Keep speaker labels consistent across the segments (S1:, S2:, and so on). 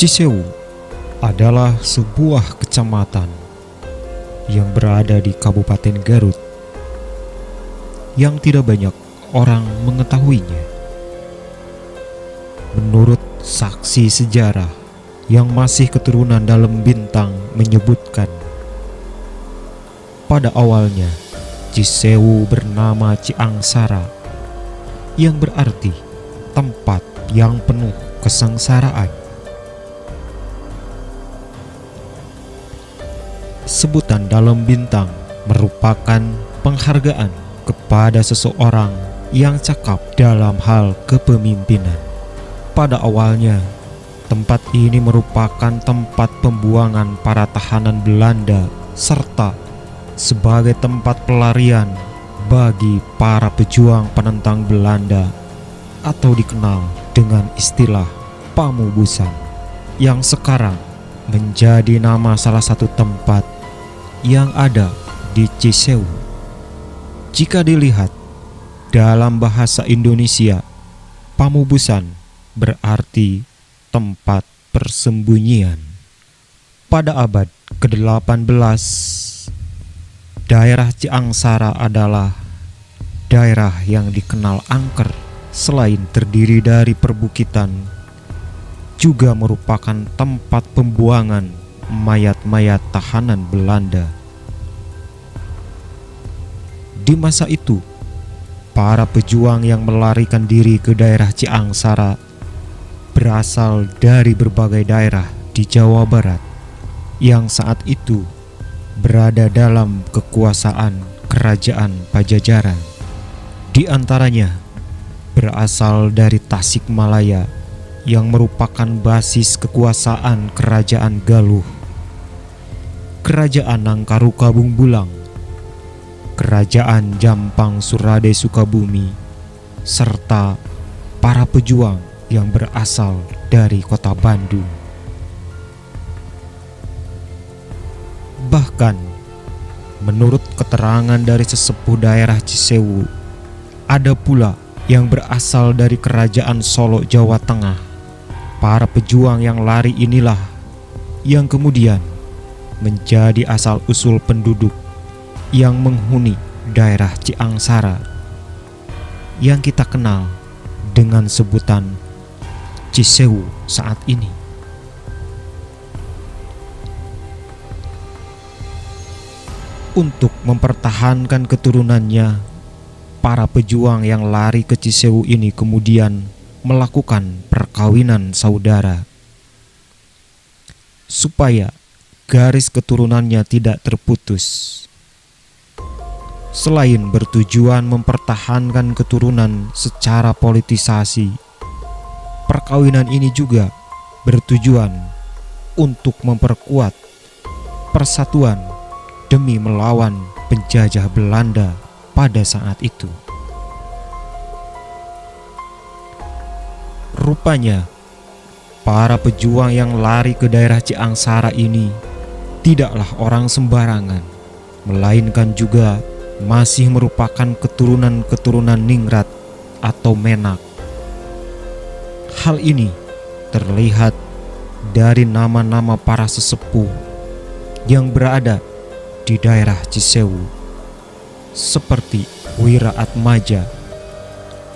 S1: Cisewu adalah sebuah kecamatan yang berada di Kabupaten Garut yang tidak banyak orang mengetahuinya. Menurut saksi sejarah yang masih keturunan dalam bintang menyebutkan, pada awalnya Cisewu bernama Ciangsara, yang berarti tempat yang penuh kesengsaraan. Sebutan dalam bintang merupakan penghargaan kepada seseorang yang cakap dalam hal kepemimpinan. Pada awalnya, tempat ini merupakan tempat pembuangan para tahanan Belanda serta sebagai tempat pelarian bagi para pejuang penentang Belanda atau dikenal dengan istilah Pamubusan, yang sekarang menjadi nama salah satu tempat yang ada di Cisewu. Jika dilihat dalam bahasa Indonesia, Pamubusan berarti tempat persembunyian. Pada abad ke-18, daerah Ciangsara adalah daerah yang dikenal angker. Selain terdiri dari perbukitan, juga merupakan tempat pembuangan mayat-mayat tahanan Belanda. Di masa itu, para pejuang yang melarikan diri ke daerah Ciangsara berasal dari berbagai daerah di Jawa Barat yang saat itu berada dalam kekuasaan Kerajaan Pajajaran. Di antaranya berasal dari Tasikmalaya yang merupakan basis kekuasaan Kerajaan Galuh, Kerajaan Nangkaruka Bungbulang, Kerajaan Jampang Surade Sukabumi, serta para pejuang yang berasal dari kota Bandung. Bahkan, menurut keterangan dari sesepuh daerah Cisewu, ada pula yang berasal dari Kerajaan Solo, Jawa Tengah. Para pejuang yang lari inilah yang kemudian menjadi asal-usul penduduk yang menghuni daerah Ciangsara yang kita kenal dengan sebutan Cisewu saat ini. Untuk mempertahankan keturunannya, para pejuang yang lari ke Cisewu ini kemudian melakukan perkawinan saudara supaya garis keturunannya tidak terputus. Selain bertujuan mempertahankan keturunan secara politisasi, perkawinan ini juga bertujuan untuk memperkuat persatuan demi melawan penjajah Belanda pada saat itu. Rupanya, para pejuang yang lari ke daerah Ciangsara ini tidaklah orang sembarangan, melainkan juga masih merupakan keturunan-keturunan Ningrat atau Menak. Hal ini terlihat dari nama-nama para sesepuh yang berada di daerah Cisewu, seperti Wira Atmaja,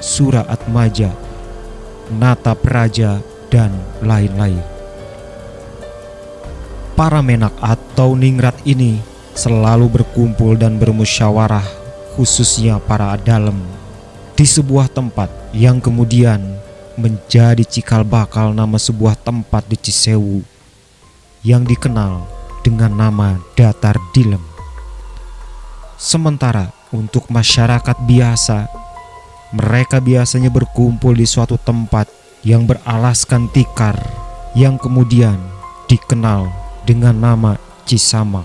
S1: Sura Atmaja, Nata Praja, dan lain-lain. Para Menak atau Ningrat ini selalu berkumpul dan bermusyawarah, khususnya para dalem, di sebuah tempat yang kemudian menjadi cikal bakal nama sebuah tempat di Cisewu yang dikenal dengan nama Datar Dilem. Sementara untuk masyarakat biasa, mereka biasanya berkumpul di suatu tempat yang beralaskan tikar yang kemudian dikenal dengan nama Cisamak.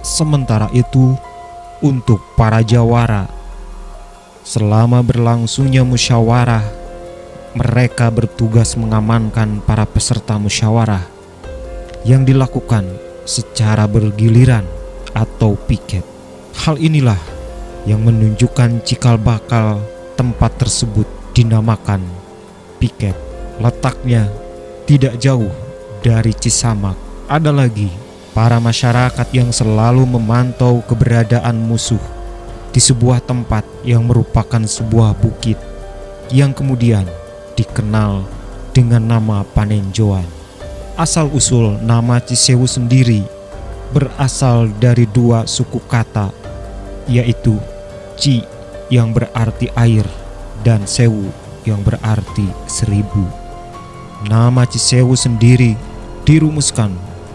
S1: Sementara itu, untuk para jawara, selama berlangsungnya musyawarah, mereka bertugas mengamankan para peserta musyawarah yang dilakukan secara bergiliran atau piket. Hal inilah yang menunjukkan cikal bakal tempat tersebut dinamakan piket. Letaknya tidak jauh dari Cisamak, ada lagi para masyarakat yang selalu memantau keberadaan musuh di sebuah tempat yang merupakan sebuah bukit yang kemudian dikenal dengan nama Panenjoan. Asal-usul nama Cisewu sendiri berasal dari dua suku kata, yaitu Ci yang berarti air dan Sewu yang berarti 1000. Nama Cisewu sendiri dirumuskan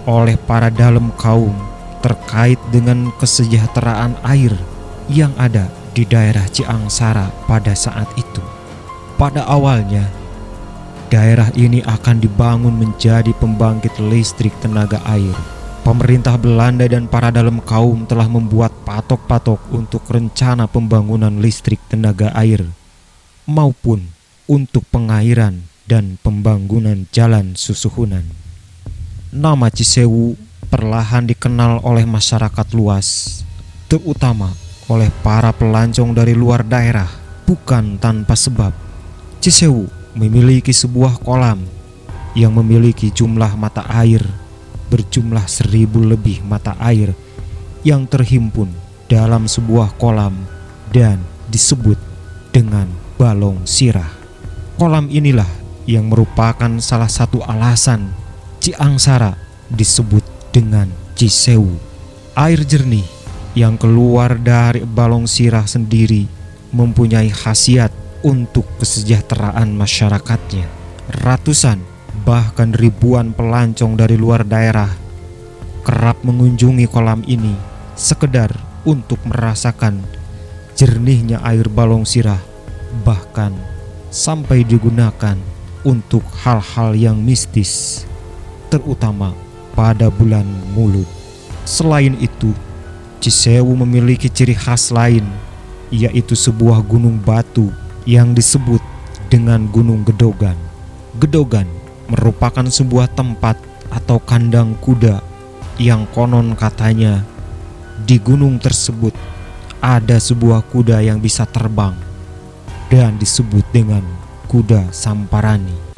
S1: oleh para dalam kaum terkait dengan kesejahteraan air yang ada di daerah Ciangsara pada saat itu. Pada awalnya, daerah ini akan dibangun menjadi pembangkit listrik tenaga air. Pemerintah Belanda dan para dalam kaum telah membuat patok-patok untuk rencana pembangunan listrik tenaga air maupun untuk pengairan dan pembangunan jalan susuhunan. Nama Cisewu perlahan dikenal oleh masyarakat luas, terutama oleh para pelancong dari luar daerah. Bukan tanpa sebab, Cisewu memiliki sebuah kolam yang memiliki jumlah mata air berjumlah 1000 lebih mata air yang terhimpun dalam sebuah kolam dan disebut dengan Balong Sirah. Kolam inilah yang merupakan salah satu alasan Ciangsara disebut dengan Cisewu. Air jernih yang keluar dari Balong Sirah sendiri mempunyai khasiat untuk kesejahteraan masyarakatnya. Ratusan bahkan ribuan pelancong dari luar daerah kerap mengunjungi kolam ini sekedar untuk merasakan jernihnya air Balong Sirah, bahkan sampai digunakan untuk hal-hal yang mistis, terutama pada bulan Mulud. Selain itu, Cisewu memiliki ciri khas lain, yaitu sebuah gunung batu yang disebut dengan Gunung Gedogan. Gedogan merupakan sebuah tempat atau kandang kuda yang konon katanya di gunung tersebut ada sebuah kuda yang bisa terbang dan disebut dengan kuda Samparani.